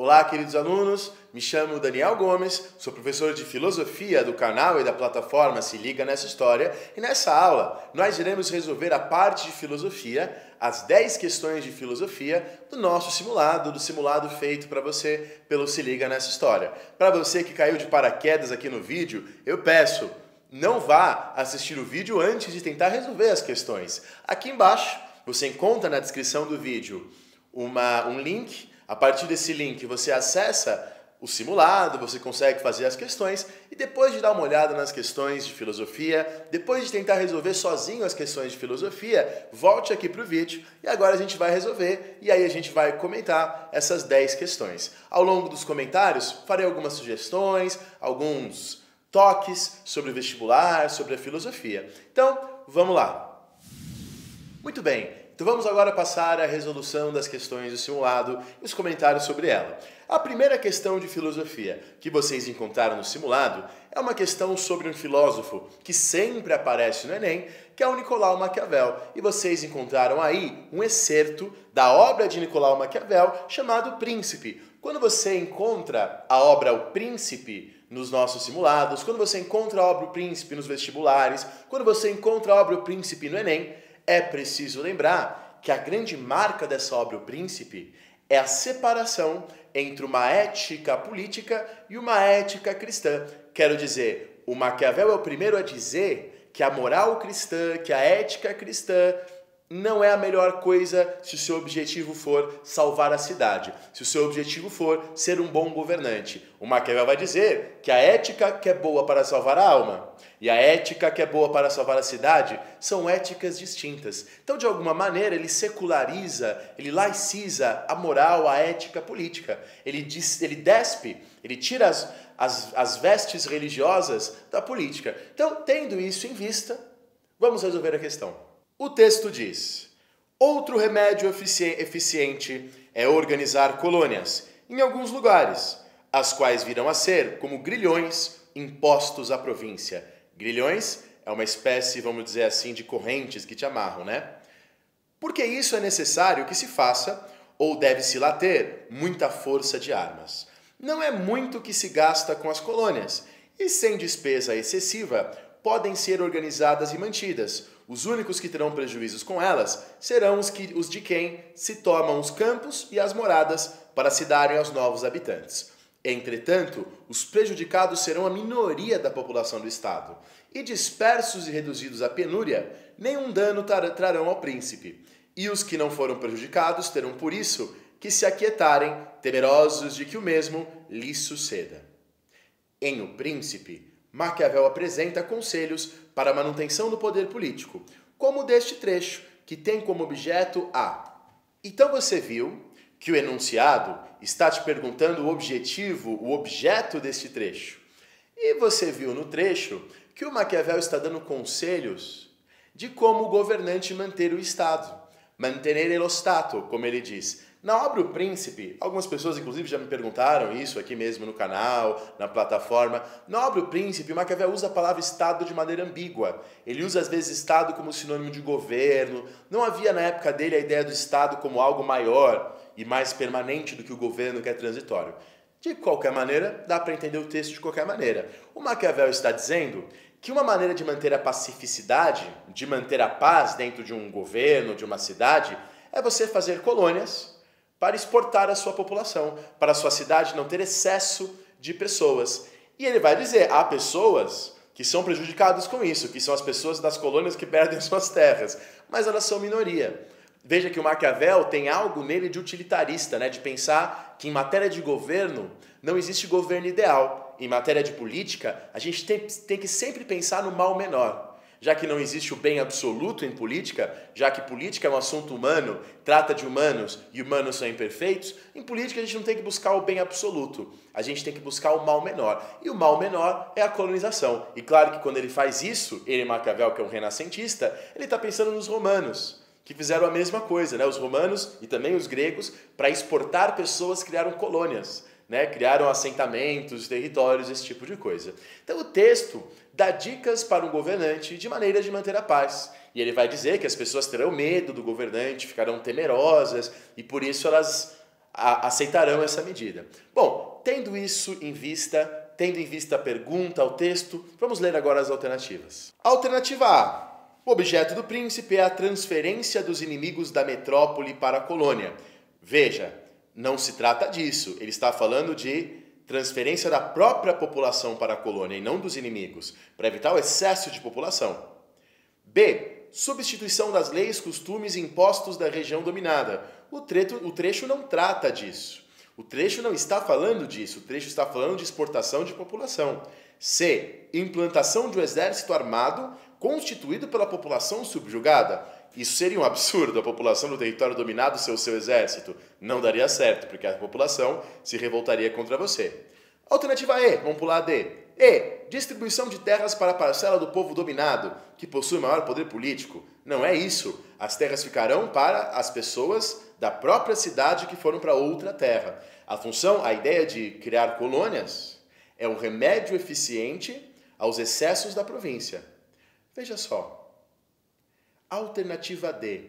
Olá, queridos alunos, me chamo Daniel Gomes, sou professor de filosofia do canal e da plataforma Se Liga Nessa História e nessa aula nós iremos resolver a parte de filosofia, as 10 questões de filosofia do nosso simulado, do simulado feito para você pelo Se Liga Nessa História. Para você que caiu de paraquedas aqui no vídeo, eu peço, não vá assistir o vídeo antes de tentar resolver as questões. Aqui embaixo você encontra na descrição do vídeo um link. A partir desse link você acessa o simulado, você consegue fazer as questões e depois de dar uma olhada nas questões de filosofia, depois de tentar resolver sozinho as questões de filosofia, volte aqui para o vídeo e agora a gente vai resolver e aí a gente vai comentar essas 10 questões. Ao longo dos comentários farei algumas sugestões, alguns toques sobre o vestibular, sobre a filosofia. Então, vamos lá. Muito bem. Então vamos agora passar à resolução das questões do simulado e os comentários sobre ela. A primeira questão de filosofia que vocês encontraram no simulado é uma questão sobre um filósofo que sempre aparece no Enem, que é o Nicolau Maquiavel. E vocês encontraram aí um excerto da obra de Nicolau Maquiavel chamado Príncipe. Quando você encontra a obra O Príncipe nos nossos simulados, quando você encontra a obra O Príncipe nos vestibulares, quando você encontra a obra O Príncipe no Enem, é preciso lembrar que a grande marca dessa obra, O Príncipe, é a separação entre uma ética política e uma ética cristã. Quero dizer, o Maquiavel é o primeiro a dizer que a moral cristã, que a ética cristã não é a melhor coisa se o seu objetivo for salvar a cidade, se o seu objetivo for ser um bom governante. O Maquiavel vai dizer que a ética que é boa para salvar a alma e a ética que é boa para salvar a cidade são éticas distintas. Então, de alguma maneira, ele seculariza, ele laiciza a moral, a ética política. Ele despe, ele tira as vestes religiosas da política. Então, tendo isso em vista, vamos resolver a questão. O texto diz: outro remédio eficiente é organizar colônias em alguns lugares, as quais virão a ser como grilhões impostos à província. Grilhões é uma espécie, vamos dizer assim, de correntes que te amarram, né? Porque isso é necessário que se faça, ou deve-se lá ter, muita força de armas. Não é muito que se gasta com as colônias, e sem despesa excessiva, podem ser organizadas e mantidas. Os únicos que terão prejuízos com elas serão os de quem se tomam os campos e as moradas para se darem aos novos habitantes. Entretanto, os prejudicados serão a minoria da população do Estado, e dispersos e reduzidos à penúria, nenhum dano trarão ao príncipe. E os que não foram prejudicados terão por isso que se aquietarem, temerosos de que o mesmo lhes suceda. Em O Príncipe, Maquiavel apresenta conselhos para a manutenção do poder político, como deste trecho, que tem como objeto a... Então você viu que o enunciado está te perguntando o objetivo, o objeto deste trecho. E você viu no trecho que o Maquiavel está dando conselhos de como o governante manter o Estado, mantenere lo Stato, como ele diz. Na obra O Príncipe, algumas pessoas inclusive já me perguntaram isso aqui mesmo no canal, na plataforma. Na obra O Príncipe, Maquiavel usa a palavra Estado de maneira ambígua. Ele usa às vezes Estado como sinônimo de governo. Não havia na época dele a ideia do Estado como algo maior e mais permanente do que o governo, que é transitório. De qualquer maneira, dá para entender o texto de qualquer maneira. O Maquiavel está dizendo que uma maneira de manter a pacificidade, de manter a paz dentro de um governo, de uma cidade, é você fazer colônias para exportar a sua população, para a sua cidade não ter excesso de pessoas. E ele vai dizer, há pessoas que são prejudicadas com isso, que são as pessoas das colônias que perdem suas terras, mas elas são minoria. Veja que o Maquiavel tem algo nele de utilitarista, né? De pensar que em matéria de governo não existe governo ideal. Em matéria de política, a gente tem que sempre pensar no mal menor. Já que não existe o bem absoluto em política, já que política é um assunto humano, trata de humanos e humanos são imperfeitos, em política a gente não tem que buscar o bem absoluto, a gente tem que buscar o mal menor. E o mal menor é a colonização. E claro que quando ele faz isso, ele, Maquiavel, que é um renascentista, ele está pensando nos romanos, que fizeram a mesma coisa, né? Os romanos e também os gregos, para exportar pessoas, criaram colônias, né? Criaram assentamentos, territórios, esse tipo de coisa. Então o texto dá dicas para um governante de maneiras de manter a paz. E ele vai dizer que as pessoas terão medo do governante, ficarão temerosas, e por isso elas aceitarão essa medida. Bom, tendo em vista a pergunta, o texto, vamos ler agora as alternativas. Alternativa A. O objeto do príncipe é a transferência dos inimigos da metrópole para a colônia. Veja, não se trata disso. Ele está falando de transferência da própria população para a colônia e não dos inimigos, para evitar o excesso de população. B. Substituição das leis, costumes e impostos da região dominada. O trecho não trata disso. O trecho não está falando disso. O trecho está falando de exportação de população. C. Implantação de um exército armado constituído pela população subjugada. Isso seria um absurdo, a população do território dominado ser o seu exército. Não daria certo, porque a população se revoltaria contra você. Alternativa E, vamos pular a D. E. Distribuição de terras para a parcela do povo dominado, que possui maior poder político. Não é isso. As terras ficarão para as pessoas da própria cidade que foram para outra terra. A ideia de criar colônias é um remédio eficiente aos excessos da província. Veja só. Alternativa D.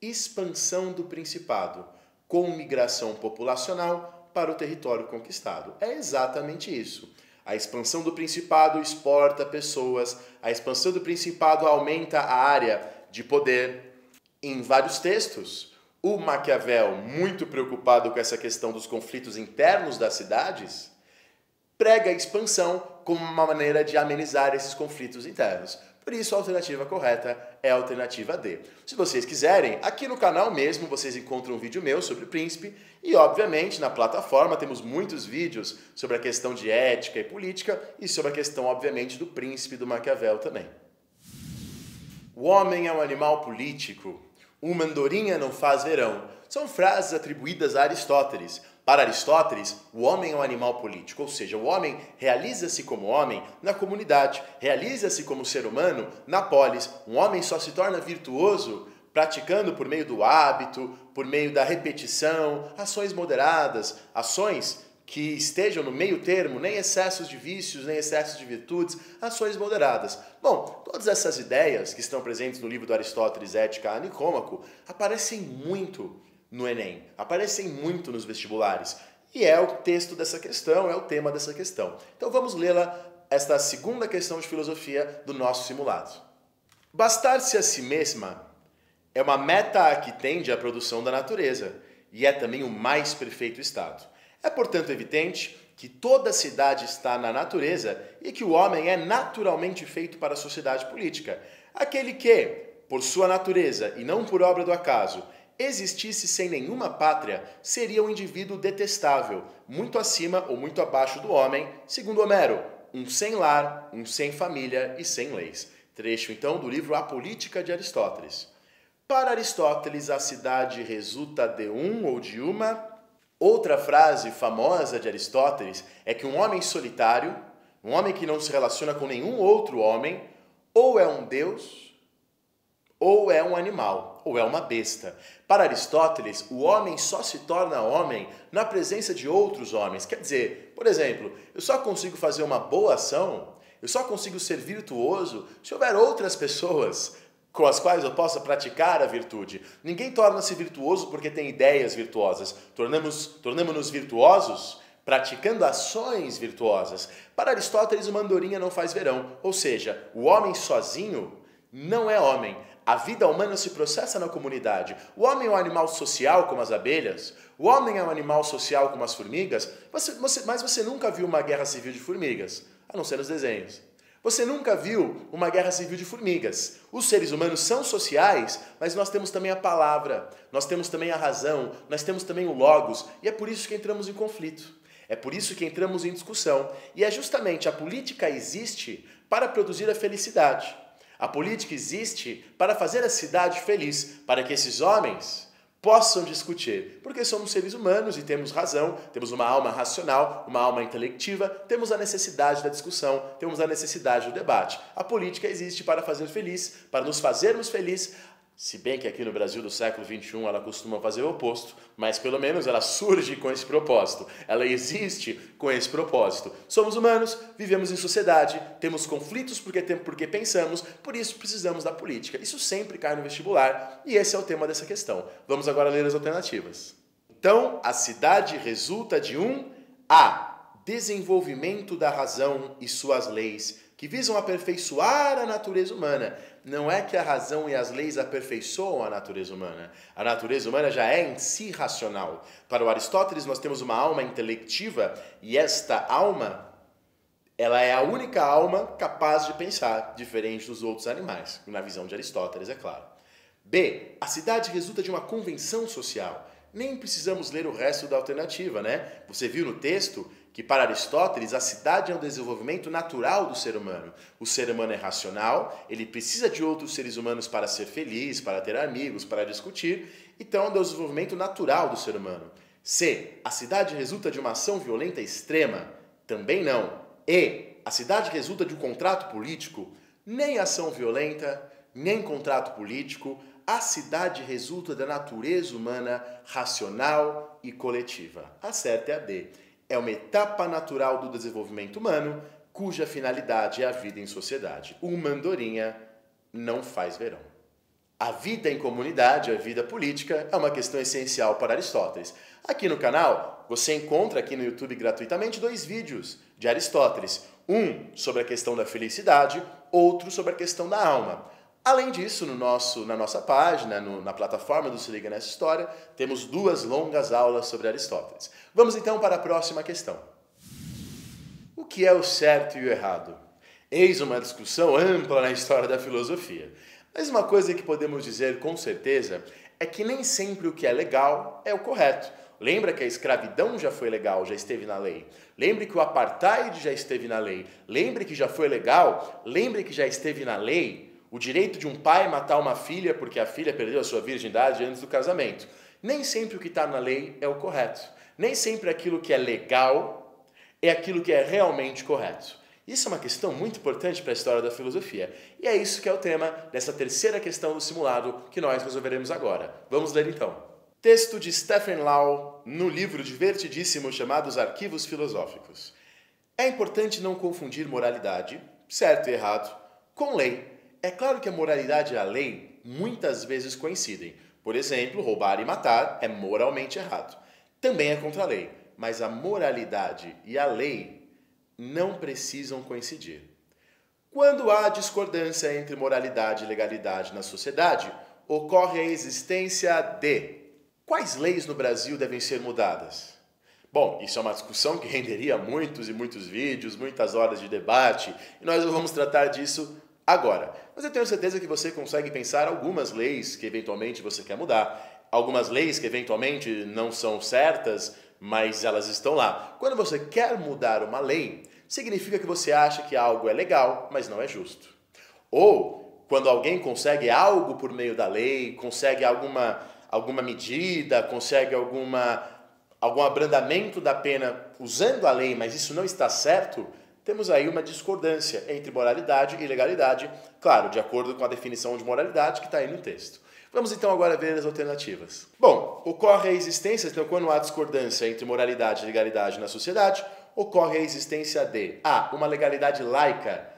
Expansão do principado, com migração populacional para o território conquistado. É exatamente isso. A expansão do principado exporta pessoas, a expansão do principado aumenta a área de poder. Em vários textos, o Maquiavel, muito preocupado com essa questão dos conflitos internos das cidades, prega a expansão como uma maneira de amenizar esses conflitos internos. Por isso, a alternativa correta é a alternativa D. Se vocês quiserem, aqui no canal mesmo vocês encontram um vídeo meu sobre o príncipe e, obviamente, na plataforma temos muitos vídeos sobre a questão de ética e política e sobre a questão, obviamente, do príncipe do Maquiavel também. O homem é um animal político. Uma andorinha não faz verão. São frases atribuídas a Aristóteles. Para Aristóteles, o homem é um animal político, ou seja, o homem realiza-se como homem na comunidade, realiza-se como ser humano na polis. Um homem só se torna virtuoso praticando por meio do hábito, por meio da repetição, ações moderadas, ações que estejam no meio termo, nem excessos de vícios, nem excessos de virtudes, ações moderadas. Bom, todas essas ideias que estão presentes no livro do Aristóteles, Ética a Nicômaco, aparecem muito no Enem, aparecem muito nos vestibulares. E é o texto dessa questão, é o tema dessa questão. Então vamos lê-la, esta segunda questão de filosofia do nosso simulado. Bastar-se a si mesma é uma meta a que tende a produção da natureza, e é também o mais perfeito estado. É, portanto, evidente que toda cidade está na natureza e que o homem é naturalmente feito para a sociedade política. Aquele que, por sua natureza e não por obra do acaso, existisse sem nenhuma pátria, seria um indivíduo detestável, muito acima ou muito abaixo do homem, segundo Homero, um sem lar, um sem família e sem leis. Trecho, então, do livro A Política de Aristóteles. Para Aristóteles, a cidade resulta de um ou de uma. Outra frase famosa de Aristóteles é que um homem solitário, um homem que não se relaciona com nenhum outro homem, ou é um deus, ou é um animal, ou é uma besta. Para Aristóteles, o homem só se torna homem na presença de outros homens. Quer dizer, por exemplo, eu só consigo fazer uma boa ação, eu só consigo ser virtuoso se houver outras pessoas com as quais eu possa praticar a virtude. Ninguém torna-se virtuoso porque tem ideias virtuosas. Tornamo-nos virtuosos praticando ações virtuosas. Para Aristóteles, uma andorinha não faz verão. Ou seja, o homem sozinho não é homem. A vida humana se processa na comunidade. O homem é um animal social, como as abelhas. O homem é um animal social, como as formigas. Mas você nunca viu uma guerra civil de formigas, a não ser nos desenhos. Você nunca viu uma guerra civil de formigas. Os seres humanos são sociais, mas nós temos também a palavra, nós temos também a razão, nós temos também o logos, e é por isso que entramos em conflito. É por isso que entramos em discussão. E é justamente a política existe para produzir a felicidade. A política existe para fazer a cidade feliz, para que esses homens possam discutir, porque somos seres humanos e temos razão, temos uma alma racional, uma alma intelectiva, temos a necessidade da discussão, temos a necessidade do debate. A política existe para fazer feliz, para nos fazermos felizes, se bem que aqui no Brasil do século XXI ela costuma fazer o oposto, mas pelo menos ela surge com esse propósito, ela existe com esse propósito. Somos humanos, vivemos em sociedade, temos conflitos porque pensamos, por isso precisamos da política. Isso sempre cai no vestibular e esse é o tema dessa questão. Vamos agora ler as alternativas. Então, a cidade resulta de um A. Desenvolvimento da razão e suas leis, que visam aperfeiçoar a natureza humana. Não é que a razão e as leis aperfeiçoam a natureza humana. A natureza humana já é em si racional. Para o Aristóteles, nós temos uma alma intelectiva e esta alma, ela é a única alma capaz de pensar, diferente dos outros animais, na visão de Aristóteles, é claro. B. A cidade resulta de uma convenção social. Nem precisamos ler o resto da alternativa, né? Você viu no texto que para Aristóteles a cidade é um desenvolvimento natural do ser humano. O ser humano é racional, ele precisa de outros seres humanos para ser feliz, para ter amigos, para discutir, então é um desenvolvimento natural do ser humano. C. A cidade resulta de uma ação violenta extrema? Também não. E. A cidade resulta de um contrato político? Nem ação violenta, nem contrato político. A cidade resulta da natureza humana racional e coletiva. A certa é a D. É uma etapa natural do desenvolvimento humano, cuja finalidade é a vida em sociedade. Uma andorinha não faz verão. A vida em comunidade, a vida política, é uma questão essencial para Aristóteles. Aqui no canal, você encontra aqui no YouTube gratuitamente 2 vídeos de Aristóteles. Um sobre a questão da felicidade, outro sobre a questão da alma. Além disso, na nossa página, na plataforma do Se Liga Nessa História, temos 2 longas aulas sobre Aristóteles. Vamos então para a próxima questão. O que é o certo e o errado? Eis uma discussão ampla na história da filosofia. Mas uma coisa que podemos dizer com certeza é que nem sempre o que é legal é o correto. Lembra que a escravidão já foi legal, já esteve na lei. Lembre que o apartheid já esteve na lei. Lembre que já foi legal, lembre que já esteve na lei o direito de um pai matar uma filha porque a filha perdeu a sua virgindade antes do casamento. Nem sempre o que está na lei é o correto. Nem sempre aquilo que é legal é aquilo que é realmente correto. Isso é uma questão muito importante para a história da filosofia. E é isso que é o tema dessa terceira questão do simulado que nós resolveremos agora. Vamos ler então. Texto de Stephen Lau, no livro divertidíssimo chamado Os Arquivos Filosóficos. É importante não confundir moralidade, certo e errado, com lei. É claro que a moralidade e a lei muitas vezes coincidem. Por exemplo, roubar e matar é moralmente errado. Também é contra a lei, mas a moralidade e a lei não precisam coincidir. Quando há discordância entre moralidade e legalidade na sociedade, ocorre a existência de... Quais leis no Brasil devem ser mudadas? Bom, isso é uma discussão que renderia muitos e muitos vídeos, muitas horas de debate, e nós não vamos tratar disso agora. Mas eu tenho certeza que você consegue pensar algumas leis que eventualmente você quer mudar, algumas leis que eventualmente não são certas, mas elas estão lá. Quando você quer mudar uma lei, significa que você acha que algo é legal, mas não é justo. Ou quando alguém consegue algo por meio da lei, consegue alguma medida, consegue algum abrandamento da pena usando a lei, mas isso não está certo, temos aí uma discordância entre moralidade e legalidade, claro, de acordo com a definição de moralidade que está aí no texto. Vamos então agora ver as alternativas. Bom, ocorre a existência, então quando há discordância entre moralidade e legalidade na sociedade, ocorre a existência de A. Uma legalidade laica.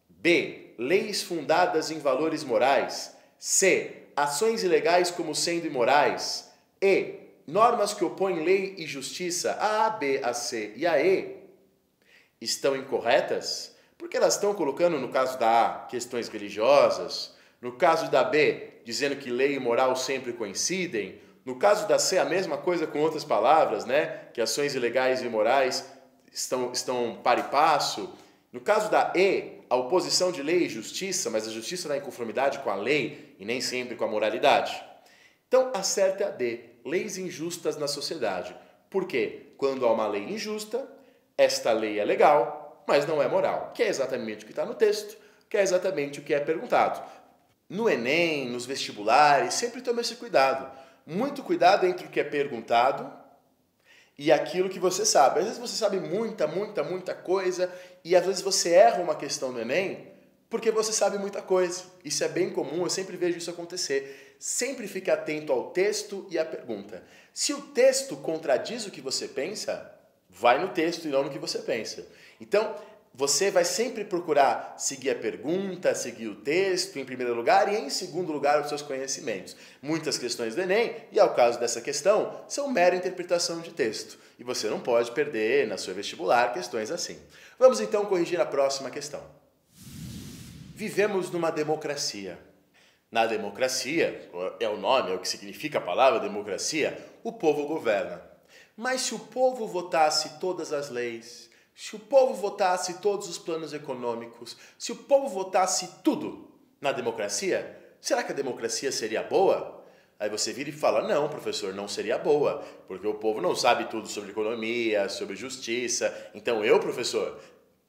B. Leis fundadas em valores morais. C. Ações ilegais como sendo imorais. E. Normas que opõem lei e justiça. A, B, a C e a E estão incorretas? Porque elas estão colocando, no caso da A, questões religiosas. No caso da B, dizendo que lei e moral sempre coincidem. No caso da C, a mesma coisa com outras palavras, né? Que ações ilegais e imorais estão par e passo. No caso da E, a oposição de lei e justiça, mas a justiça está em conformidade com a lei e nem sempre com a moralidade. Então, a certa é a D, leis injustas na sociedade. Por quê? Quando há uma lei injusta, esta lei é legal, mas não é moral, que é exatamente o que está no texto, que é exatamente o que é perguntado. No Enem, nos vestibulares, sempre toma esse cuidado. Muito cuidado entre o que é perguntado e aquilo que você sabe. Às vezes você sabe muita coisa e às vezes você erra uma questão no Enem porque você sabe muita coisa. Isso é bem comum, eu sempre vejo isso acontecer. Sempre fique atento ao texto e à pergunta. Se o texto contradiz o que você pensa, vai no texto e não no que você pensa. Então, você vai sempre procurar seguir a pergunta, seguir o texto em primeiro lugar e em segundo lugar os seus conhecimentos. Muitas questões do Enem, e ao caso dessa questão, são mera interpretação de texto. E você não pode perder na sua vestibular questões assim. Vamos então corrigir a próxima questão. Vivemos numa democracia. Na democracia, é o nome, é o que significa a palavra democracia, o povo governa. Mas se o povo votasse todas as leis, se o povo votasse todos os planos econômicos, se o povo votasse tudo na democracia, será que a democracia seria boa? Aí você vira e fala, não, professor, não seria boa, porque o povo não sabe tudo sobre economia, sobre justiça. Então eu, professor,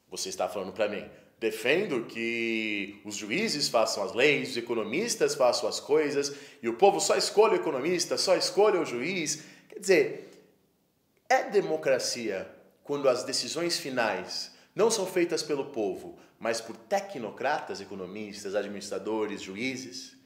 você está falando para mim, defendo que os juízes façam as leis, os economistas façam as coisas, e o povo só escolhe o economista, só escolhe o juiz. Quer dizer, é democracia quando as decisões finais não são feitas pelo povo, mas por tecnocratas, economistas, administradores, juízes?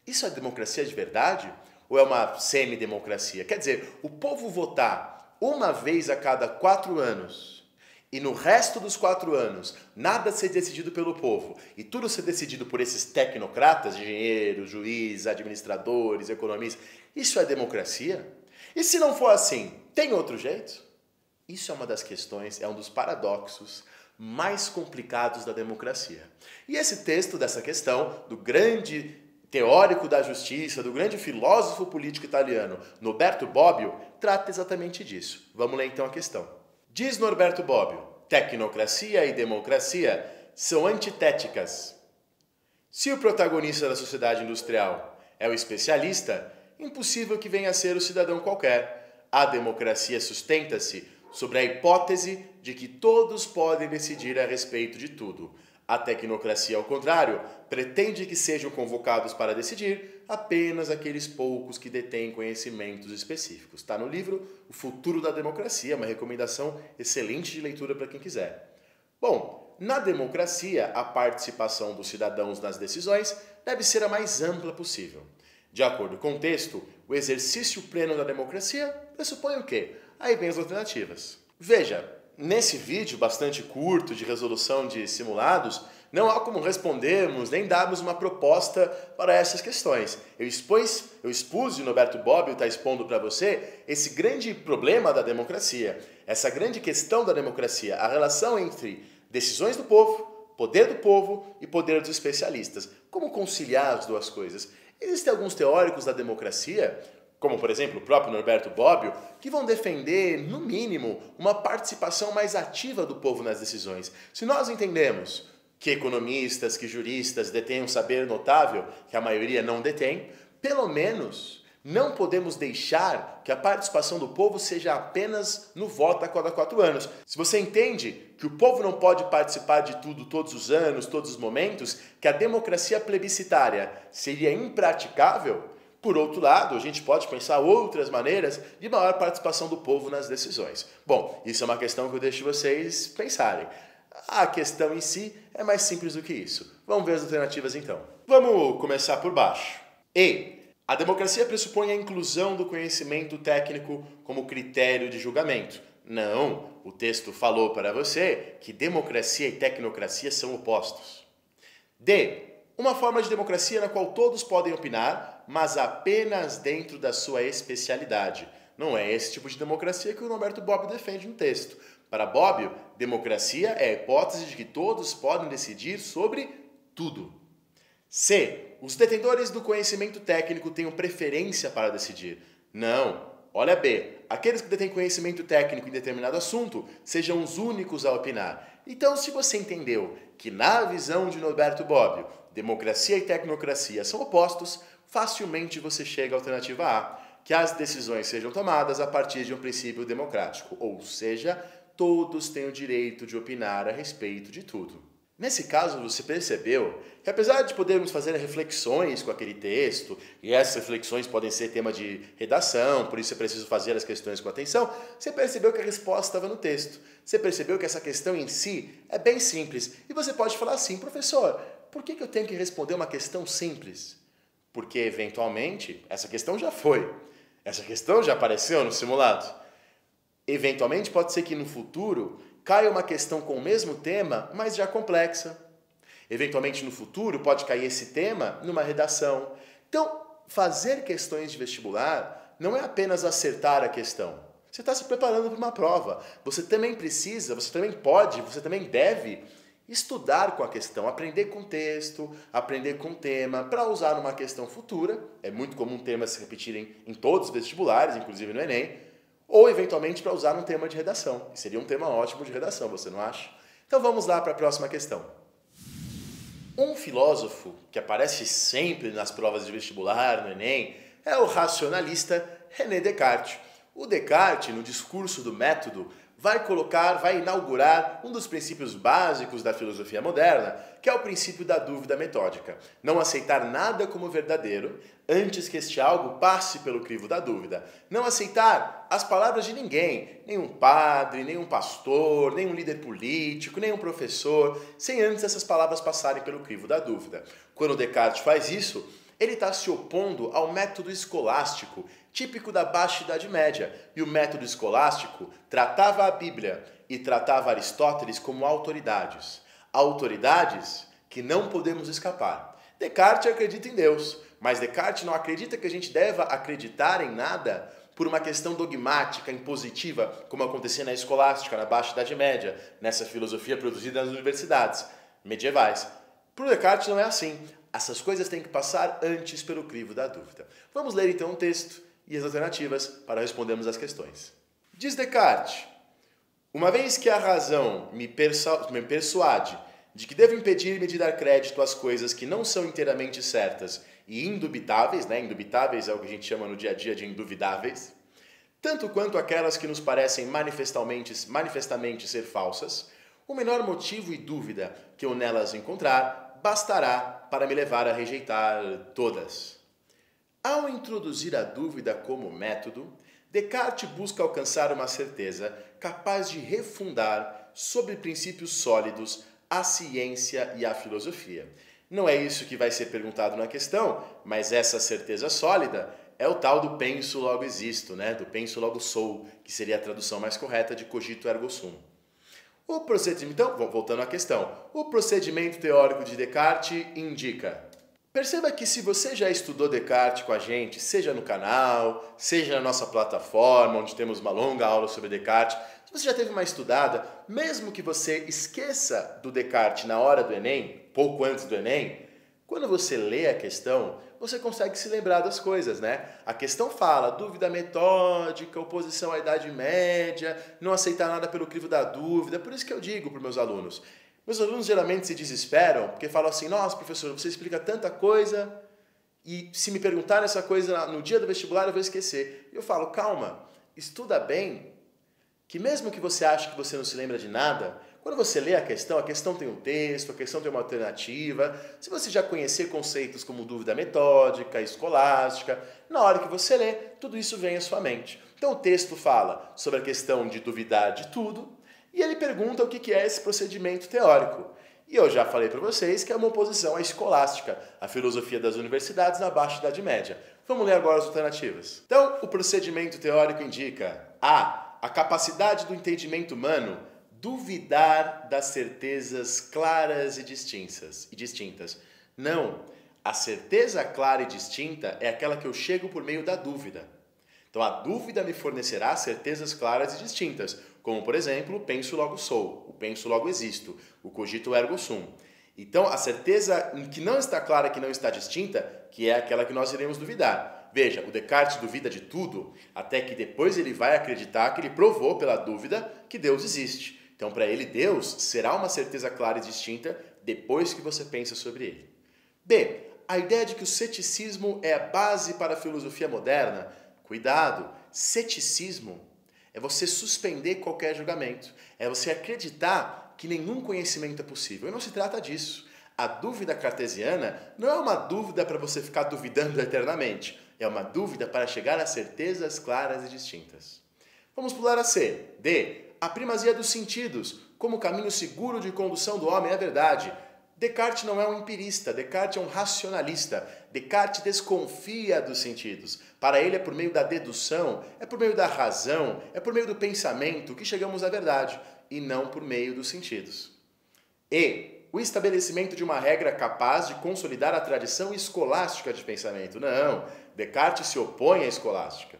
Isso é democracia de verdade? Ou é uma semidemocracia? Quer dizer, o povo votar uma vez a cada 4 anos e no resto dos 4 anos nada ser decidido pelo povo e tudo ser decidido por esses tecnocratas, engenheiros, juízes, administradores, economistas, isso é democracia? E se não for assim, tem outro jeito? Isso é uma das questões, é um dos paradoxos mais complicados da democracia. E esse texto dessa questão, do grande teórico da justiça, do grande filósofo político italiano Norberto Bobbio, trata exatamente disso. Vamos ler então a questão. Diz Norberto Bobbio, tecnocracia e democracia são antitéticas. Se o protagonista da sociedade industrial é o especialista, impossível que venha a ser o cidadão qualquer. A democracia sustenta-se sobre a hipótese de que todos podem decidir a respeito de tudo. A tecnocracia, ao contrário, pretende que sejam convocados para decidir apenas aqueles poucos que detêm conhecimentos específicos. Está no livro O Futuro da Democracia, uma recomendação excelente de leitura para quem quiser. Bom, na democracia, a participação dos cidadãos nas decisões deve ser a mais ampla possível. De acordo com o texto, o exercício pleno da democracia pressupõe o quê? Aí vem as alternativas. Veja, nesse vídeo bastante curto de resolução de simulados, não há como respondermos nem darmos uma proposta para essas questões. Eu expus, e o Norberto Bobbio está expondo para você, esse grande problema da democracia, essa grande questão da democracia, a relação entre decisões do povo, poder do povo e poder dos especialistas. Como conciliar as duas coisas? Existem alguns teóricos da democracia, como por exemplo o próprio Norberto Bobbio, que vão defender, no mínimo, uma participação mais ativa do povo nas decisões. Se nós entendemos que economistas, que juristas detêm um saber notável que a maioria não detém, pelo menos não podemos deixar que a participação do povo seja apenas no voto a cada 4 anos. Se você entende que o povo não pode participar de tudo todos os anos, todos os momentos, que a democracia plebiscitária seria impraticável, por outro lado, a gente pode pensar outras maneiras de maior participação do povo nas decisões. Bom, isso é uma questão que eu deixo vocês pensarem. A questão em si é mais simples do que isso. Vamos ver as alternativas então. Vamos começar por baixo. A democracia pressupõe a inclusão do conhecimento técnico como critério de julgamento. Não, o texto falou para você que democracia e tecnocracia são opostos. Uma forma de democracia na qual todos podem opinar, mas apenas dentro da sua especialidade. Não é esse tipo de democracia que o Norberto Bobbio defende no texto. Para Bobbio, democracia é a hipótese de que todos podem decidir sobre tudo. Os detentores do conhecimento técnico têm preferência para decidir. Não. Olha B. Aqueles que detêm conhecimento técnico em determinado assunto sejam os únicos a opinar. Então, se você entendeu que na visão de Norberto Bobbio, democracia e tecnocracia são opostos, facilmente você chega à alternativa A, que as decisões sejam tomadas a partir de um princípio democrático, ou seja, todos têm o direito de opinar a respeito de tudo. Nesse caso, você percebeu que apesar de podermos fazer reflexões com aquele texto, e essas reflexões podem ser tema de redação, por isso é preciso fazer as questões com atenção, você percebeu que a resposta estava no texto. Você percebeu que essa questão em si é bem simples. E você pode falar assim, professor, por que eu tenho que responder uma questão simples? Porque, eventualmente, essa questão já foi. Essa questão já apareceu no simulado. Eventualmente, pode ser que no futuro cai uma questão com o mesmo tema, mas já complexa. Eventualmente, no futuro, pode cair esse tema numa redação. Então, fazer questões de vestibular não é apenas acertar a questão. Você está se preparando para uma prova. Você também precisa, você também pode, você também deve estudar com a questão, aprender com o texto, aprender com o tema, para usar numa questão futura. É muito comum temas se repetirem em todos os vestibulares, inclusive no Enem, ou eventualmente para usar num tema de redação. E seria um tema ótimo de redação, você não acha? Então vamos lá para a próxima questão. Um filósofo que aparece sempre nas provas de vestibular, no Enem, é o racionalista René Descartes. O Descartes, no discurso do método, vai inaugurar um dos princípios básicos da filosofia moderna, que é o princípio da dúvida metódica. Não aceitar nada como verdadeiro, antes que este algo passe pelo crivo da dúvida. Não aceitar as palavras de ninguém, nenhum padre, nenhum pastor, nenhum líder político, nenhum professor, sem antes essas palavras passarem pelo crivo da dúvida. Quando Descartes faz isso, ele está se opondo ao método escolástico, típico da Baixa Idade Média. E o método escolástico tratava a Bíblia e tratava Aristóteles como autoridades. Autoridades que não podemos escapar. Descartes acredita em Deus, mas Descartes não acredita que a gente deva acreditar em nada por uma questão dogmática, impositiva, como acontecia na escolástica, na Baixa Idade Média, nessa filosofia produzida nas universidades medievais. Para o Descartes não é assim. Essas coisas têm que passar antes pelo crivo da dúvida. Vamos ler então o texto e as alternativas para respondermos as questões. Diz Descartes: uma vez que a razão me persuade de que devo impedir-me de dar crédito às coisas que não são inteiramente certas e indubitáveis, indubitáveis é o que a gente chama no dia a dia de induvidáveis, tanto quanto aquelas que nos parecem manifestamente ser falsas, o menor motivo e dúvida que eu nelas encontrar bastará para me levar a rejeitar todas. Ao introduzir a dúvida como método, Descartes busca alcançar uma certeza capaz de refundar, sobre princípios sólidos, a ciência e a filosofia. Não é isso que vai ser perguntado na questão, mas essa certeza sólida é o tal do penso logo existo, do penso logo sou, que seria a tradução mais correta de cogito ergo sum. Então, voltando à questão, o procedimento teórico de Descartes indica. Perceba que se você já estudou Descartes com a gente, seja no canal, seja na nossa plataforma, onde temos uma longa aula sobre Descartes, se você já teve uma estudada, mesmo que você esqueça do Descartes na hora do Enem, pouco antes do Enem, quando você lê a questão, você consegue se lembrar das coisas, A questão fala dúvida metódica, oposição à Idade Média, não aceitar nada pelo crivo da dúvida. Por isso que eu digo para os meus alunos geralmente se desesperam, porque falam assim, nossa, professor, você explica tanta coisa e se me perguntarem essa coisa no dia do vestibular eu vou esquecer. E eu falo, calma, estuda bem, que mesmo que você ache que você não se lembra de nada, quando você lê a questão tem um texto, a questão tem uma alternativa. Se você já conhecer conceitos como dúvida metódica, escolástica, na hora que você lê, tudo isso vem à sua mente. Então o texto fala sobre a questão de duvidar de tudo e ele pergunta o que é esse procedimento teórico. E eu já falei para vocês que é uma oposição à escolástica, a filosofia das universidades na Baixa Idade Média. Vamos ler agora as alternativas. Então, o procedimento teórico indica a capacidade do entendimento humano duvidar das certezas claras e distintas. Não, a certeza clara e distinta é aquela que eu chego por meio da dúvida. Então a dúvida me fornecerá certezas claras e distintas, como por exemplo, o penso logo sou, o penso logo existo, o cogito ergo sum. Então a certeza que não está clara, que não está distinta, que é aquela que nós iremos duvidar. Veja, o Descartes duvida de tudo, até que depois ele vai acreditar que ele provou pela dúvida que Deus existe. Então, para ele, Deus será uma certeza clara e distinta depois que você pensa sobre ele. B. A ideia de que o ceticismo é a base para a filosofia moderna. Cuidado, ceticismo é você suspender qualquer julgamento. É você acreditar que nenhum conhecimento é possível. E não se trata disso. A dúvida cartesiana não é uma dúvida para você ficar duvidando eternamente. É uma dúvida para chegar a certezas claras e distintas. Vamos pular a C. D. A primazia dos sentidos, como caminho seguro de condução do homem à verdade. Descartes não é um empirista, Descartes é um racionalista. Descartes desconfia dos sentidos. Para ele é por meio da dedução, é por meio da razão, é por meio do pensamento que chegamos à verdade. e não por meio dos sentidos. E o estabelecimento de uma regra capaz de consolidar a tradição escolástica de pensamento. Não, Descartes se opõe à escolástica.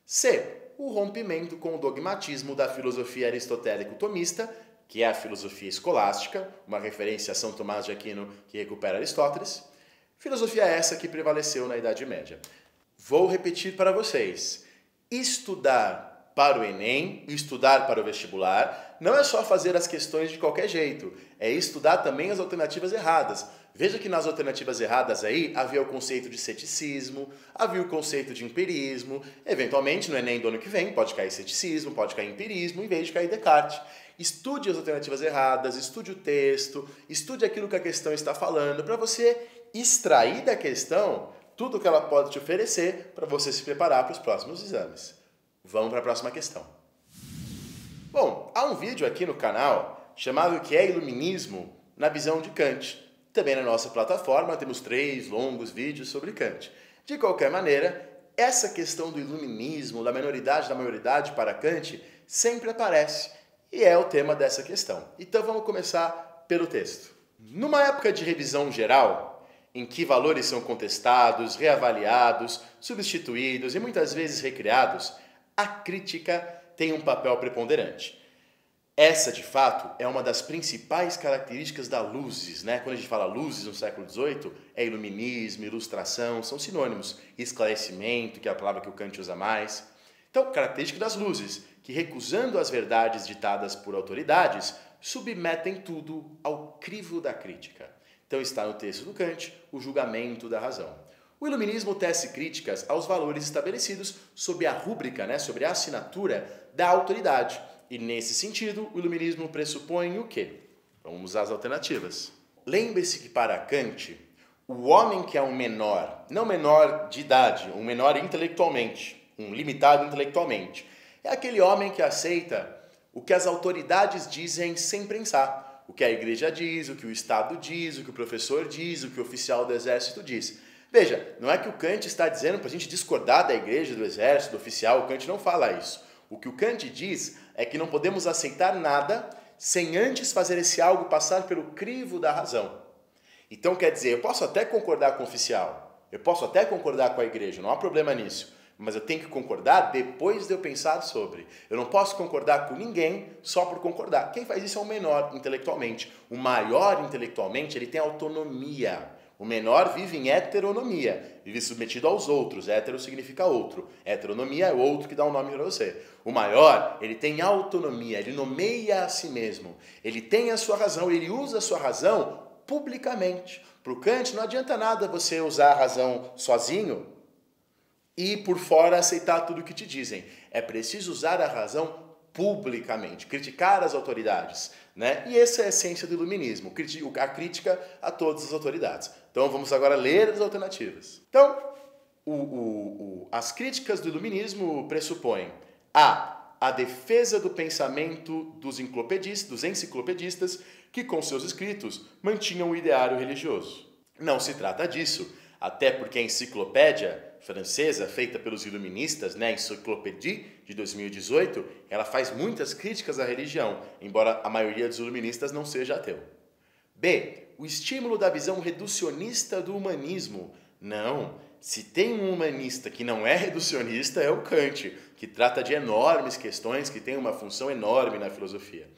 C. O rompimento com o dogmatismo da filosofia aristotélico-tomista, que é a filosofia escolástica, uma referência a São Tomás de Aquino que recupera Aristóteles. Filosofia essa que prevaleceu na Idade Média. Vou repetir para vocês. Estudar para o Enem, estudar para o vestibular, não é só fazer as questões de qualquer jeito, é estudar também as alternativas erradas. Veja que nas alternativas erradas aí havia o conceito de ceticismo, havia o conceito de empirismo, eventualmente no Enem do ano que vem pode cair ceticismo, pode cair empirismo, em vez de cair Descartes. Estude as alternativas erradas, estude o texto, estude aquilo que a questão está falando, para você extrair da questão tudo o que ela pode te oferecer para você se preparar para os próximos exames. Vamos para a próxima questão. Bom, há um vídeo aqui no canal chamado O que é Iluminismo na visão de Kant. Também na nossa plataforma temos 3 longos vídeos sobre Kant. De qualquer maneira, essa questão do iluminismo, da minoridade da maioridade para Kant, sempre aparece e é o tema dessa questão. Então vamos começar pelo texto. Numa época de revisão geral, em que valores são contestados, reavaliados, substituídos e muitas vezes recriados, a crítica tem um papel preponderante. Essa, de fato, é uma das principais características da luzes, né? Quando a gente fala luzes no século XVIII, é iluminismo, ilustração, são sinônimos. Esclarecimento, que é a palavra que o Kant usa mais. Então, característica das luzes, que recusando as verdades ditadas por autoridades, submetem tudo ao crivo da crítica. Então está no texto do Kant o julgamento da razão. O iluminismo tece críticas aos valores estabelecidos sob a rúbrica, sobre a assinatura da autoridade. E nesse sentido, o iluminismo pressupõe o quê? Vamos usar as alternativas. Lembre-se que para Kant, o homem que é um menor, não menor de idade, um menor intelectualmente, um limitado intelectualmente, é aquele homem que aceita o que as autoridades dizem sem pensar. O que a igreja diz, o que o Estado diz, o que o professor diz, o que o oficial do exército diz. Veja, não é que o Kant está dizendo para a gente discordar da igreja, do exército, do oficial, o Kant não fala isso. O que o Kant diz é que não podemos aceitar nada sem antes fazer esse algo passar pelo crivo da razão. Então quer dizer, eu posso até concordar com o oficial, eu posso até concordar com a igreja, não há problema nisso. Mas eu tenho que concordar depois de eu pensar sobre. Eu não posso concordar com ninguém só por concordar. Quem faz isso é o menor intelectualmente. O maior intelectualmente, ele tem autonomia. O menor vive em heteronomia, vive submetido aos outros. Hétero significa outro. Heteronomia é o outro que dá um nome para você. O maior, ele tem autonomia, ele nomeia a si mesmo. Ele tem a sua razão, ele usa a sua razão publicamente. Para o Kant não adianta nada você usar a razão sozinho e por fora aceitar tudo o que te dizem. É preciso usar a razão publicamente, criticar as autoridades, E essa é a essência do iluminismo, a crítica a todas as autoridades. Então vamos agora ler as alternativas. Então, as críticas do iluminismo pressupõem a defesa do pensamento dos enciclopedistas que com seus escritos mantinham o ideário religioso. Não se trata disso, até porque a enciclopédia francesa, feita pelos iluministas, a Encyclopédie de 2018, ela faz muitas críticas à religião, embora a maioria dos iluministas não seja ateu. B. O estímulo da visão reducionista do humanismo. Não, se tem um humanista que não é reducionista, é o Kant, que trata de enormes questões, que tem uma função enorme na filosofia.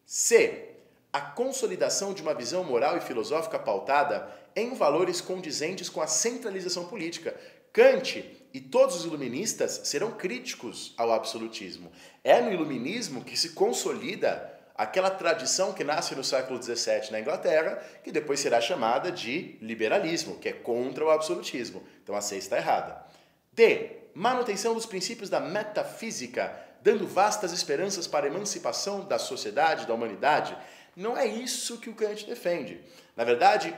C. A consolidação de uma visão moral e filosófica pautada em valores condizentes com a centralização política. Kant e todos os iluministas serão críticos ao absolutismo. É no iluminismo que se consolida aquela tradição que nasce no século XVII na Inglaterra, que depois será chamada de liberalismo, que é contra o absolutismo. Então a C está errada. D. Manutenção dos princípios da metafísica, dando vastas esperanças para a emancipação da sociedade, da humanidade. Não é isso que o Kant defende. Na verdade,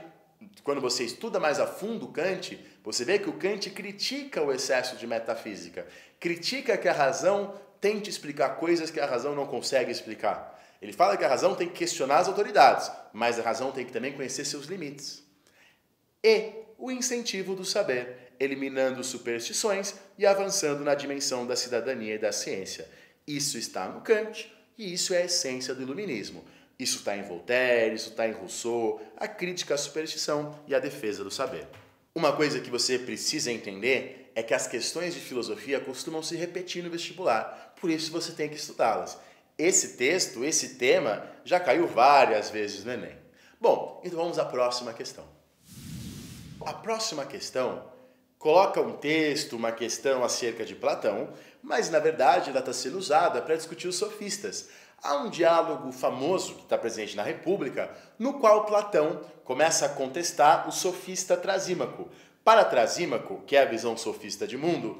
quando você estuda mais a fundo Kant, você vê que o Kant critica o excesso de metafísica, critica que a razão tente explicar coisas que a razão não consegue explicar. Ele fala que a razão tem que questionar as autoridades, mas a razão tem que também conhecer seus limites. E o incentivo do saber, eliminando superstições e avançando na dimensão da cidadania e da ciência. Isso está no Kant, E isso é a essência do iluminismo. Isso está em Voltaire, isso está em Rousseau, a crítica à superstição e a defesa do saber. Uma coisa que você precisa entender é que as questões de filosofia costumam se repetir no vestibular, por isso você tem que estudá-las. Esse texto, esse tema, já caiu várias vezes no Enem. Bom, então vamos à próxima questão. A próxima questão coloca um texto, uma questão acerca de Platão, mas na verdade ela está sendo usada para discutir os sofistas. Há um diálogo famoso que está presente na República, no qual Platão começa a contestar o sofista Trasímaco. Para Trasímaco, que é a visão sofista de mundo,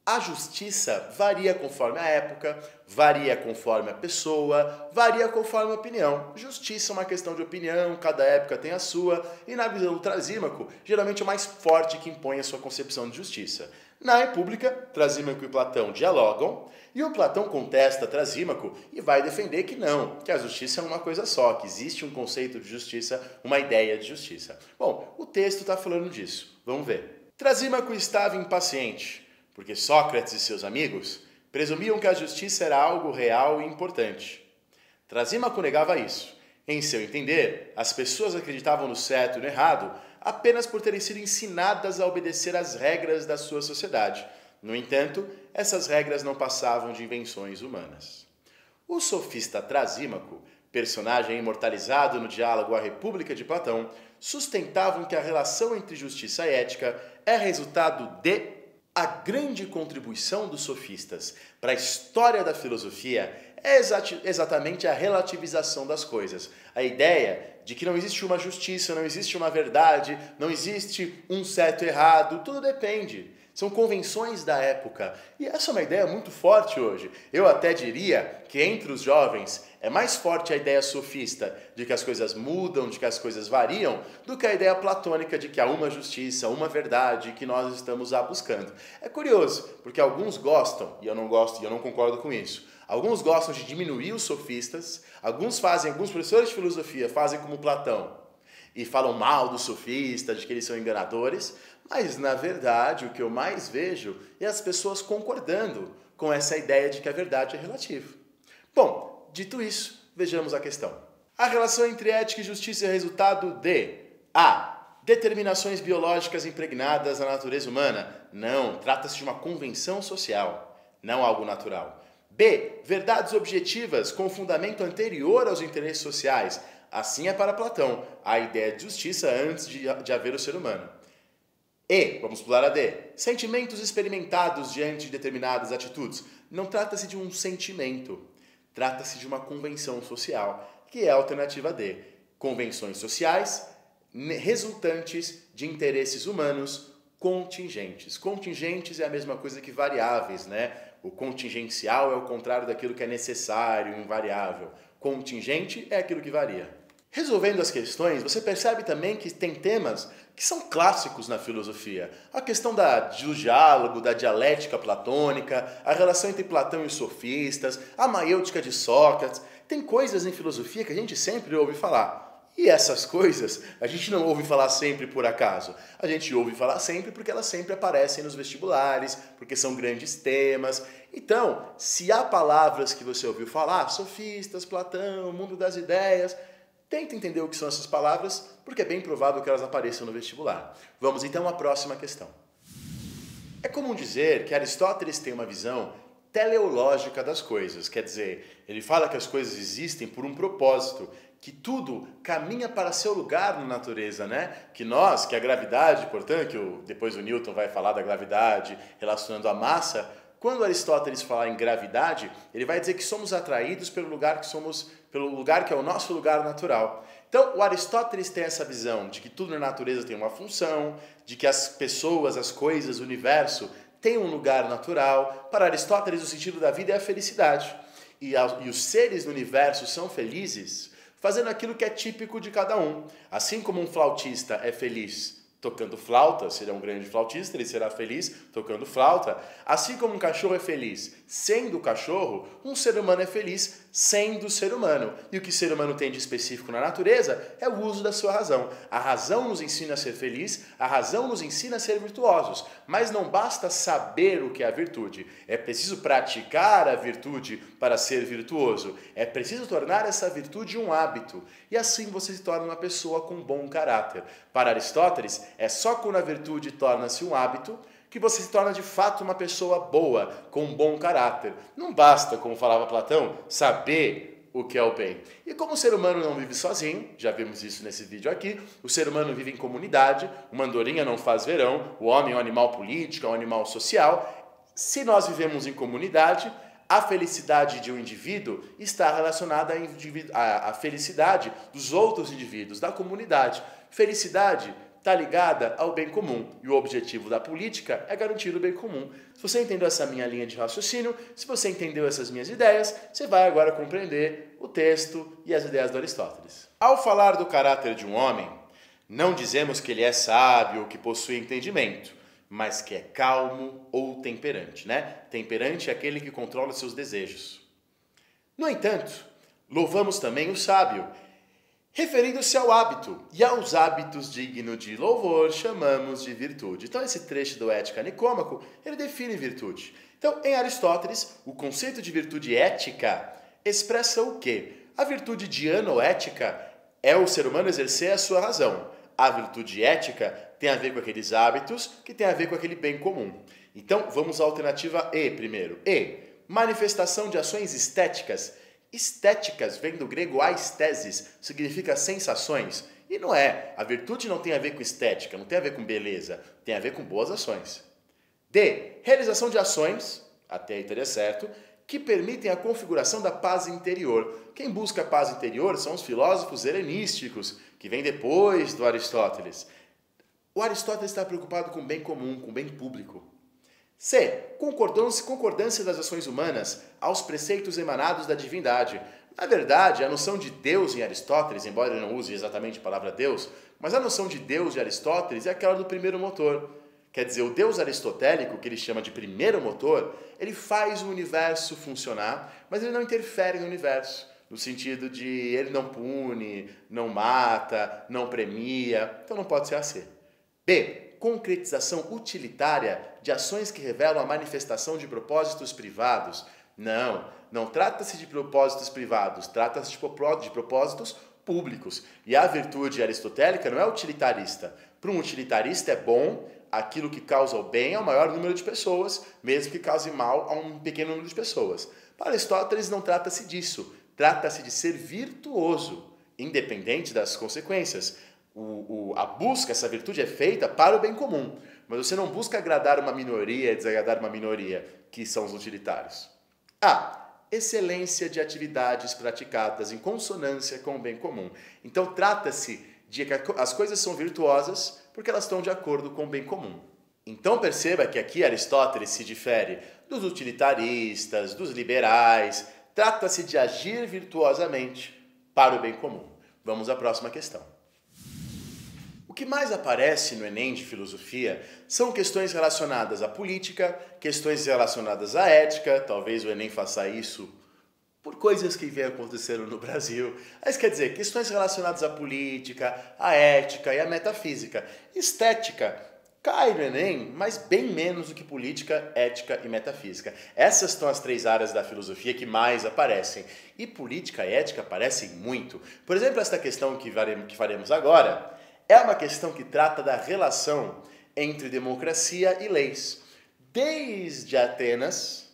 a justiça varia conforme a época, varia conforme a pessoa, varia conforme a opinião. Justiça é uma questão de opinião, cada época tem a sua, e na visão do Trasímaco, geralmente é o mais forte que impõe a sua concepção de justiça. Na República, Trasímaco e Platão dialogam, e o Platão contesta Trasímaco e vai defender que não, que a justiça é uma coisa só, que existe um conceito de justiça, uma ideia de justiça. Bom, o texto está falando disso. Vamos ver. Trasímaco estava impaciente, porque Sócrates e seus amigos presumiam que a justiça era algo real e importante. Trasímaco negava isso. Em seu entender, as pessoas acreditavam no certo e no errado apenas por terem sido ensinadas a obedecer às regras da sua sociedade. No entanto, essas regras não passavam de invenções humanas. O sofista Trasímaco, personagem imortalizado no diálogo A República de Platão, sustentavam que a relação entre justiça e ética é resultado de a grande contribuição dos sofistas para a história da filosofia é exatamente a relativização das coisas. A ideia de que não existe uma justiça, não existe uma verdade, não existe um certo e errado, tudo depende. São convenções da época. E essa é uma ideia muito forte hoje. Eu até diria que entre os jovens é mais forte a ideia sofista de que as coisas mudam, de que as coisas variam, do que a ideia platônica de que há uma justiça, uma verdade que nós estamos buscando. É curioso, porque alguns gostam, e eu não gosto, e eu não concordo com isso. Alguns gostam de diminuir os sofistas, alguns professores de filosofia fazem como Platão e falam mal dos sofistas, de que eles são enganadores, mas na verdade o que eu mais vejo é as pessoas concordando com essa ideia de que a verdade é relativa. Bom, dito isso, vejamos a questão. A relação entre ética e justiça é resultado de a. Determinações biológicas impregnadas na natureza humana. Não, trata-se de uma convenção social, não algo natural. B. Verdades objetivas com fundamento anterior aos interesses sociais. Assim é para Platão, a ideia de justiça antes de haver o ser humano. E, vamos pular a D. Sentimentos experimentados diante de determinadas atitudes. Não trata-se de um sentimento, trata-se de uma convenção social, que é a alternativa D. Convenções sociais resultantes de interesses humanos contingentes. Contingentes é a mesma coisa que variáveis, né? O contingencial é o contrário daquilo que é necessário, invariável. Contingente é aquilo que varia. Resolvendo as questões, você percebe também que tem temas que são clássicos na filosofia. A questão do diálogo, da dialética platônica, a relação entre Platão e os sofistas, a maêutica de Sócrates. Tem coisas em filosofia que a gente sempre ouve falar. E essas coisas a gente não ouve falar sempre por acaso. A gente ouve falar sempre porque elas sempre aparecem nos vestibulares, porque são grandes temas. Então, se há palavras que você ouviu falar, sofistas, Platão, mundo das ideias, tenta entender o que são essas palavras, porque é bem provável que elas apareçam no vestibular. Vamos então à próxima questão. É comum dizer que Aristóteles tem uma visão teleológica das coisas, quer dizer, ele fala que as coisas existem por um propósito, que tudo caminha para seu lugar na natureza, né? Que a gravidade, portanto, depois o Newton vai falar da gravidade relacionando a massa, quando Aristóteles fala em gravidade, ele vai dizer que somos atraídos pelo lugar que é o nosso lugar natural. Então, o Aristóteles tem essa visão de que tudo na natureza tem uma função, de que as pessoas, as coisas, o universo têm um lugar natural. Para Aristóteles, o sentido da vida é a felicidade. E os seres do universo são felizes fazendo aquilo que é típico de cada um. Assim como um flautista é feliz tocando flauta, se ele é um grande flautista, ele será feliz tocando flauta. Assim como um cachorro é feliz sendo cachorro, um ser humano é feliz sendo ser humano. E o que o ser humano tem de específico na natureza é o uso da sua razão. A razão nos ensina a ser feliz, a razão nos ensina a ser virtuosos. Mas não basta saber o que é a virtude, é preciso praticar a virtude para ser virtuoso. É preciso tornar essa virtude um hábito. E assim você se torna uma pessoa com bom caráter. Para Aristóteles, é só quando a virtude torna-se um hábito que você se torna de fato uma pessoa boa, com um bom caráter. Não basta, como falava Platão, saber o que é o bem. E como o ser humano não vive sozinho, já vimos isso nesse vídeo aqui, o ser humano vive em comunidade, uma andorinha não faz verão, o homem é um animal político, é um animal social. Se nós vivemos em comunidade, a felicidade de um indivíduo está relacionada à felicidade dos outros indivíduos, da comunidade. Felicidade está ligada ao bem comum. E o objetivo da política é garantir o bem comum. Se você entendeu essa minha linha de raciocínio, se você entendeu essas minhas ideias, você vai agora compreender o texto e as ideias do Aristóteles. Ao falar do caráter de um homem, não dizemos que ele é sábio ou que possui entendimento, mas que é calmo ou temperante, né? Temperante é aquele que controla seus desejos. No entanto, louvamos também o sábio, referindo-se ao hábito, e aos hábitos dignos de louvor chamamos de virtude. Então esse trecho do Ética Nicômaco, ele define virtude. Então, em Aristóteles, o conceito de virtude ética expressa o quê? A virtude dianoética é o ser humano exercer a sua razão. A virtude ética tem a ver com aqueles hábitos que tem a ver com aquele bem comum. Então, vamos à alternativa E primeiro. E, manifestação de ações estéticas. Estéticas vem do grego aistesis, significa sensações. E não é. A virtude não tem a ver com estética, não tem a ver com beleza, tem a ver com boas ações. D. Realização de ações, até aí estaria certo, que permitem a configuração da paz interior. Quem busca a paz interior são os filósofos helenísticos, que vêm depois do Aristóteles. O Aristóteles está preocupado com o bem comum, com o bem público. C. Concordância das ações humanas aos preceitos emanados da divindade. Na verdade, a noção de Deus em Aristóteles, embora ele não use exatamente a palavra Deus, mas a noção de Deus de Aristóteles é aquela do primeiro motor. Quer dizer, o Deus aristotélico, que ele chama de primeiro motor, ele faz o universo funcionar, mas ele não interfere no universo, no sentido de ele não pune, não mata, não premia, então não pode ser assim. B. Concretização utilitária de ações que revelam a manifestação de propósitos privados. Não trata-se de propósitos privados, trata-se de propósitos públicos. E a virtude aristotélica não é utilitarista. Para um utilitarista é bom aquilo que causa o bem ao maior número de pessoas, mesmo que cause mal a um pequeno número de pessoas. Para Aristóteles não trata-se disso, trata-se de ser virtuoso, independente das consequências. A busca, essa virtude é feita para o bem comum, mas você não busca agradar uma minoria e desagradar uma minoria, que são os utilitários. A. Excelência de atividades praticadas em consonância com o bem comum. Então trata-se de que as coisas são virtuosas porque elas estão de acordo com o bem comum. Então perceba que aqui Aristóteles se difere dos utilitaristas, dos liberais. Trata-se de agir virtuosamente para o bem comum. Vamos à próxima questão. O que mais aparece no Enem de filosofia são questões relacionadas à política, questões relacionadas à ética, talvez o Enem faça isso por coisas que vem acontecendo no Brasil. Mas quer dizer, questões relacionadas à política, à ética e à metafísica. Estética cai no Enem, mas bem menos do que política, ética e metafísica. Essas são as três áreas da filosofia que mais aparecem. E política e ética aparecem muito. Por exemplo, esta questão que faremos agora é uma questão que trata da relação entre democracia e leis. Desde Atenas,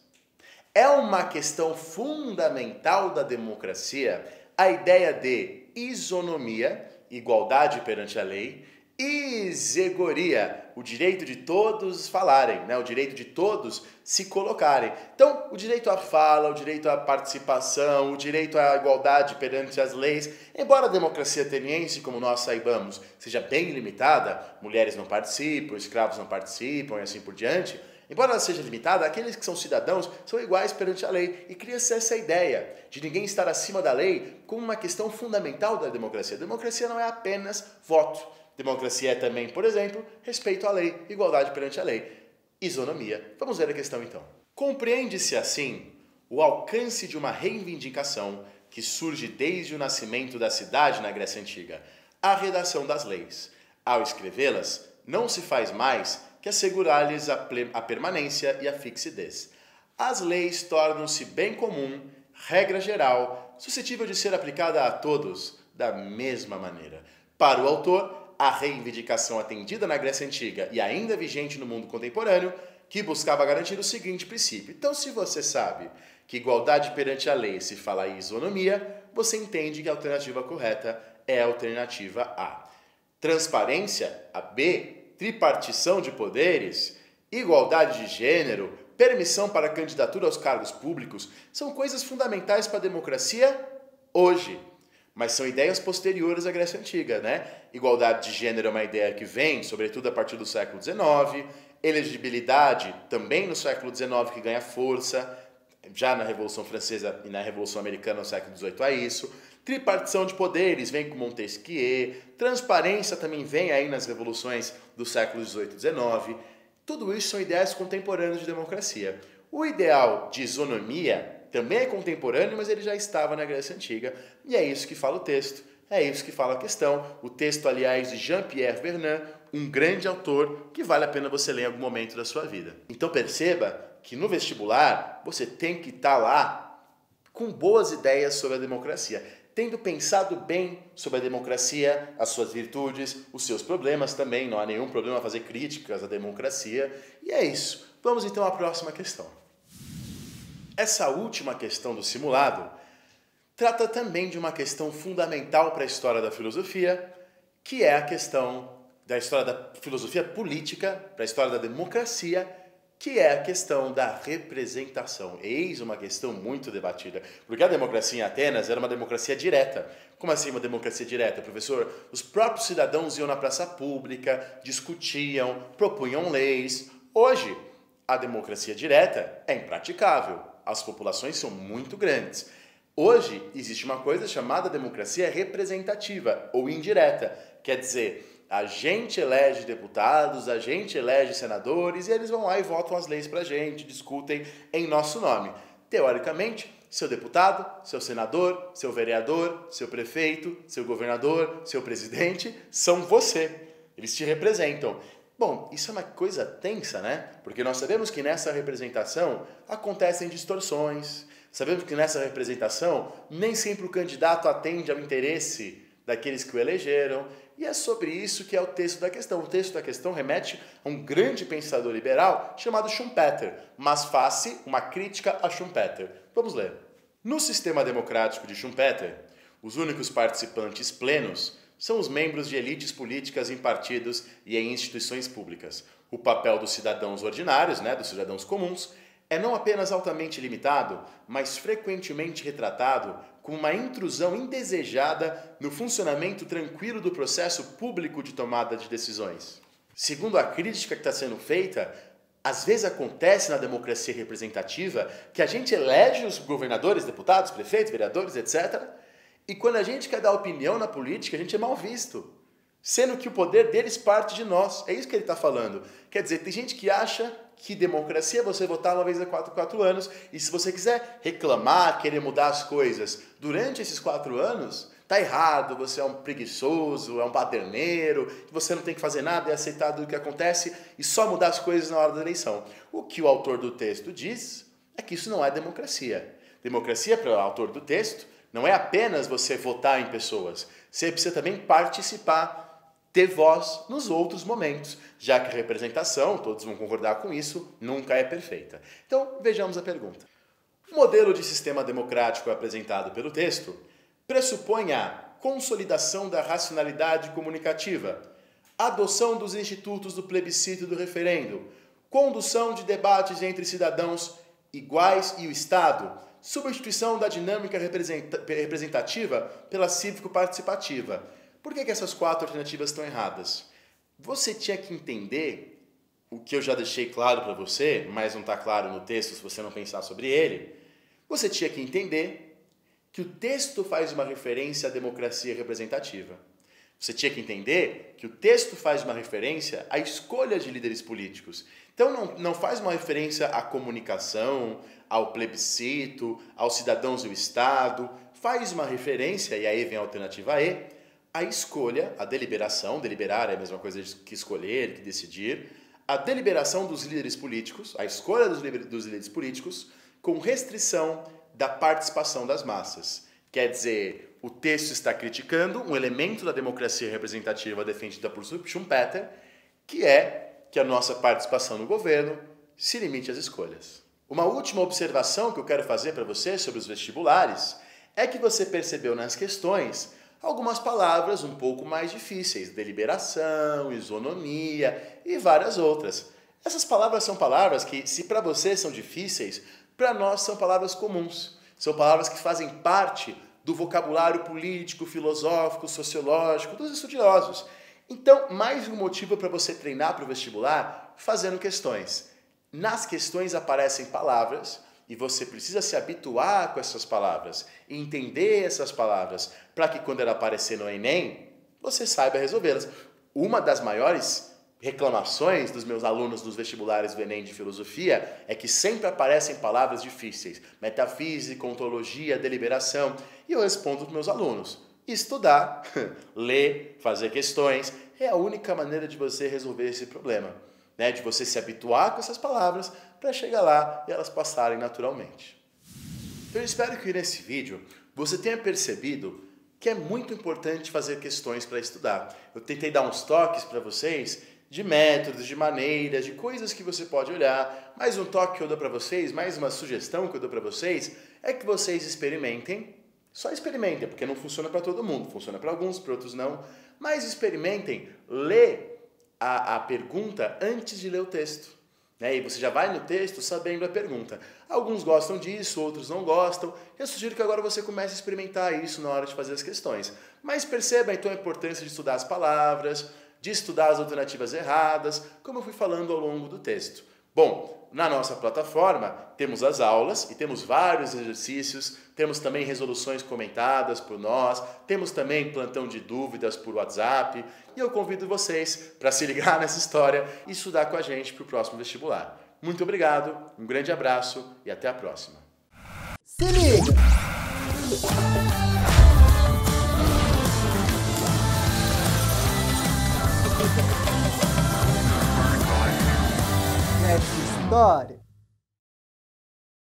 é uma questão fundamental da democracia a ideia de isonomia, igualdade perante a lei, e isegoria, o direito de todos falarem, né? O direito de todos se colocarem. Então, o direito à fala, o direito à participação, o direito à igualdade perante as leis, embora a democracia ateniense, como nós saibamos, seja bem limitada, mulheres não participam, escravos não participam e assim por diante, embora ela seja limitada, aqueles que são cidadãos são iguais perante a lei. E cria-se essa ideia de ninguém estar acima da lei como uma questão fundamental da democracia. A democracia não é apenas voto. Democracia é também, por exemplo, respeito à lei, igualdade perante a lei, isonomia. Vamos ver a questão então. Compreende-se assim o alcance de uma reivindicação que surge desde o nascimento da cidade na Grécia Antiga, a redação das leis. Ao escrevê-las, não se faz mais que assegurar-lhes a permanência e a fixidez. As leis tornam-se bem comum, regra geral, suscetível de ser aplicada a todos da mesma maneira. Para o autor, a reivindicação atendida na Grécia Antiga e ainda vigente no mundo contemporâneo, que buscava garantir o seguinte princípio. Então, se você sabe que igualdade perante a lei se fala em isonomia, você entende que a alternativa correta é a alternativa A. Transparência, a B. Tripartição de poderes, igualdade de gênero, permissão para candidatura aos cargos públicos, são coisas fundamentais para a democracia hoje. Mas são ideias posteriores à Grécia Antiga, né? Igualdade de gênero é uma ideia que vem, sobretudo a partir do século XIX, elegibilidade também no século XIX que ganha força, já na Revolução Francesa e na Revolução Americana no século XVIII há isso. Tripartição de poderes vem com Montesquieu, transparência também vem aí nas revoluções do século XVIII e XIX. Tudo isso são ideias contemporâneas de democracia. O ideal de isonomia também é contemporâneo, mas ele já estava na Grécia Antiga, e é isso que fala o texto, é isso que fala a questão. O texto, aliás, de Jean-Pierre Vernant, um grande autor que vale a pena você ler em algum momento da sua vida. Então perceba que no vestibular você tem que estar lá com boas ideias sobre a democracia, tendo pensado bem sobre a democracia, as suas virtudes, os seus problemas também, não há nenhum problema fazer críticas à democracia, e é isso. Vamos então à próxima questão. Essa última questão do simulado trata também de uma questão fundamental para a história da filosofia, que é a questão da história da filosofia política, para a história da democracia, que é a questão da representação. Eis uma questão muito debatida, porque a democracia em Atenas era uma democracia direta. Como assim uma democracia direta, professor? Os próprios cidadãos iam na praça pública, discutiam, propunham leis. Hoje, a democracia direta é impraticável. As populações são muito grandes. Hoje, existe uma coisa chamada democracia representativa ou indireta. Quer dizer, a gente elege deputados, a gente elege senadores e eles vão lá e votam as leis pra gente, discutem em nosso nome. Teoricamente, seu deputado, seu senador, seu vereador, seu prefeito, seu governador, seu presidente são você. Eles te representam. Bom, isso é uma coisa tensa, né? Porque nós sabemos que nessa representação acontecem distorções. Sabemos que nessa representação nem sempre o candidato atende ao interesse daqueles que o elegeram. E é sobre isso que é o texto da questão. O texto da questão remete a um grande pensador liberal chamado Schumpeter, mas faz-se uma crítica a Schumpeter. Vamos ler. No sistema democrático de Schumpeter, os únicos participantes plenos são os membros de elites políticas em partidos e em instituições públicas. O papel dos cidadãos ordinários, dos cidadãos comuns, é não apenas altamente limitado, mas frequentemente retratado como uma intrusão indesejada no funcionamento tranquilo do processo público de tomada de decisões. Segundo a crítica que está sendo feita, às vezes acontece na democracia representativa que a gente elege os governadores, deputados, prefeitos, vereadores, etc., e quando a gente quer dar opinião na política, a gente é mal visto, sendo que o poder deles parte de nós. É isso que ele está falando. Quer dizer, tem gente que acha que democracia é você votar uma vez a 4 anos, e se você quiser reclamar, querer mudar as coisas durante esses 4 anos, tá errado, você é um preguiçoso, é um baderneiro, você não tem que fazer nada e aceitar tudo o que acontece e só mudar as coisas na hora da eleição. O que o autor do texto diz é que isso não é democracia. Democracia, para o autor do texto, não é apenas você votar em pessoas, você precisa também participar, ter voz nos outros momentos, já que a representação, todos vão concordar com isso, nunca é perfeita. Então, vejamos a pergunta. O modelo de sistema democrático apresentado pelo texto pressupõe a consolidação da racionalidade comunicativa, adoção dos institutos do plebiscito e do referendo, condução de debates entre cidadãos iguais e o Estado, substituição da dinâmica representativa pela cívico-participativa. Por que essas 4 alternativas estão erradas? Você tinha que entender o que eu já deixei claro para você, mas não está claro no texto se você não pensar sobre ele. Você tinha que entender que o texto faz uma referência à democracia representativa. Você tinha que entender que o texto faz uma referência à escolha de líderes políticos. Então não faz uma referência à comunicação, ao plebiscito, aos cidadãos do Estado, faz uma referência, e aí vem a alternativa E, a escolha, a deliberação, deliberar é a mesma coisa que escolher, que decidir, a deliberação dos líderes políticos, a escolha dos líderes políticos, com restrição da participação das massas. Quer dizer, o texto está criticando um elemento da democracia representativa defendida por Schumpeter, que é que a nossa participação no governo se limite às escolhas. Uma última observação que eu quero fazer para você sobre os vestibulares é que você percebeu nas questões algumas palavras um pouco mais difíceis, deliberação, isonomia e várias outras. Essas palavras são palavras que, se para você são difíceis, para nós são palavras comuns. São palavras que fazem parte do vocabulário político, filosófico, sociológico dos estudiosos. Então, mais um motivo para você treinar para o vestibular fazendo questões. Nas questões aparecem palavras e você precisa se habituar com essas palavras e entender essas palavras para que quando ela aparecer no Enem, você saiba resolvê-las. Uma das maiores reclamações dos meus alunos dos vestibulares do Enem de filosofia é que sempre aparecem palavras difíceis, metafísica, ontologia, deliberação, e eu respondo para os meus alunos: estudar, ler, fazer questões é a única maneira de você resolver esse problema, né? De você se habituar com essas palavras para chegar lá e elas passarem naturalmente. Eu espero que nesse vídeo você tenha percebido que é muito importante fazer questões para estudar. Eu tentei dar uns toques para vocês de métodos, de maneiras, de coisas que você pode olhar. Mais um toque que eu dou para vocês, mais uma sugestão que eu dou para vocês, é que vocês experimentem. Só experimentem, porque não funciona para todo mundo. Funciona para alguns, para outros não. Mas experimentem ler a pergunta antes de ler o texto. E você já vai no texto sabendo a pergunta. Alguns gostam disso, outros não gostam. Eu sugiro que agora você comece a experimentar isso na hora de fazer as questões. Mas perceba então a importância de estudar as palavras, de estudar as alternativas erradas, como eu fui falando ao longo do texto. Bom, na nossa plataforma temos as aulas e temos vários exercícios, temos também resoluções comentadas por nós, temos também plantão de dúvidas por WhatsApp, e eu convido vocês para se ligar nessa história e estudar com a gente para o próximo vestibular. Muito obrigado, um grande abraço e até a próxima. Se liga! Essa história